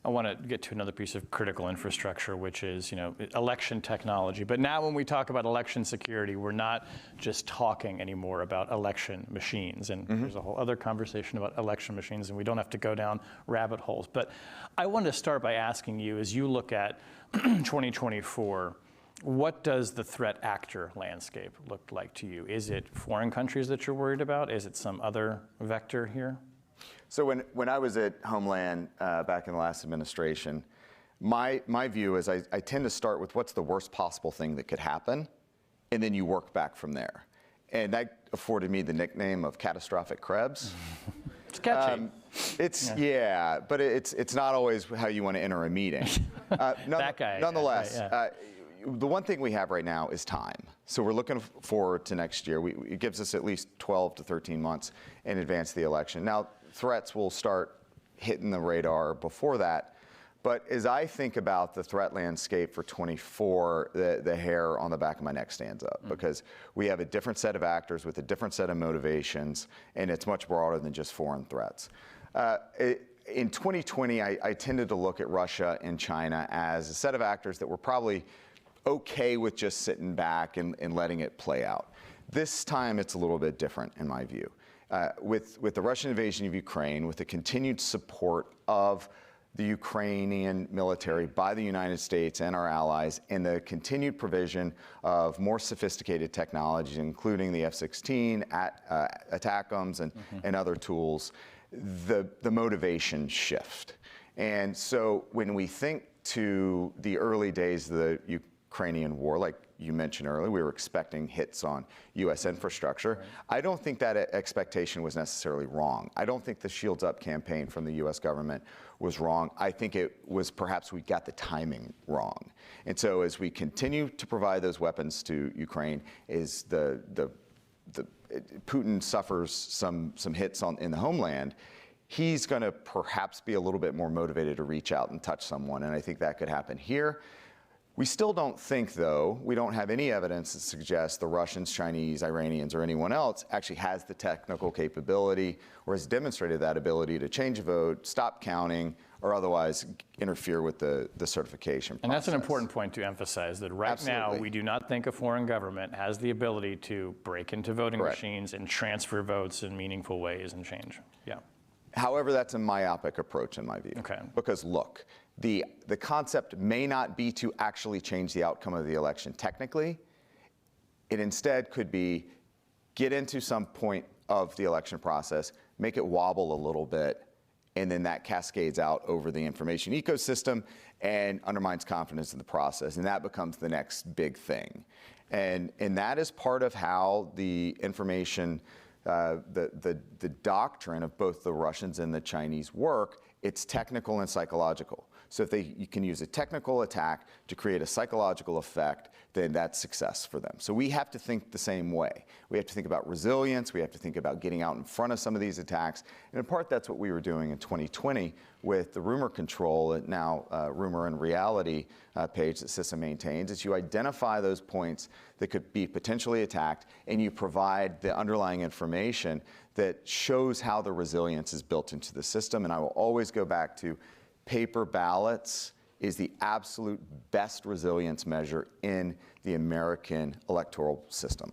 I want to get to another piece of critical infrastructure, which is, election technology. But now when we talk about election security, we're not just talking anymore about election machines. And there's a whole other conversation about election machines, and we don't have to go down rabbit holes. But I wanted to start by asking you, as you look at 2024, what does the threat actor landscape look like to you? Is it foreign countries that you're worried about? Is it some other vector here? So when I was at Homeland back in the last administration, my view is I tend to start with what's the worst possible thing that could happen, and then you work back from there. And that afforded me the nickname of catastrophic Krebs. It's catchy. But it's not always how you want to enter a meeting. That guy. Nonetheless, the one thing we have right now is time. So we're looking forward to next year. It gives us at least 12 to 13 months in advance of the election. Now, threats will start hitting the radar before that. But as I think about the threat landscape for 24, the hair on the back of my neck stands up because we have a different set of actors with a different set of motivations, and it's much broader than just foreign threats. In 2020, I tended to look at Russia and China as a set of actors that were probably okay with just sitting back and letting it play out. This time, it's a little bit different in my view. With the Russian invasion of Ukraine, with the continued support of the Ukrainian military by the United States and our allies, and the continued provision of more sophisticated technologies, including the F-16, ATACMS, and other tools, the motivation shift. And so when we think to the early days of the Ukrainian war, like you mentioned earlier, we were expecting hits on U.S. infrastructure. Right. I don't think that expectation was necessarily wrong. I don't think the Shields Up campaign from the U.S. government was wrong. I think it was perhaps we got the timing wrong. And so as we continue to provide those weapons to Ukraine, is Putin suffers some hits in the homeland, he's going to perhaps be a little bit more motivated to reach out and touch someone, and I think that could happen here. We still don't think, though, we don't have any evidence that suggests the Russians, Chinese, Iranians, or anyone else actually has the technical capability or has demonstrated that ability to change a vote, stop counting, or otherwise interfere with the certification process. And that's an important point to emphasize, that right now we do not think a foreign government has the ability to break into voting machines and transfer votes in meaningful ways and change. Yeah. However, that's a myopic approach in my view. Okay. Because look, the concept may not be to actually change the outcome of the election technically. It instead could be get into some point of the election process, make it wobble a little bit, and then that cascades out over the information ecosystem and undermines confidence in the process, and that becomes the next big thing. And that is part of how the information, the doctrine of both the Russians and the Chinese work. It's technical and psychological. So if you can use a technical attack to create a psychological effect, then that's success for them. So we have to think the same way. We have to think about resilience. We have to think about getting out in front of some of these attacks. And in part, that's what we were doing in 2020 with the rumor control, now Rumor and Reality page that CISA maintains, is you identify those points that could be potentially attacked, and you provide the underlying information that shows how the resilience is built into the system. And I will always go back to paper ballots is the absolute best resilience measure in the American electoral system.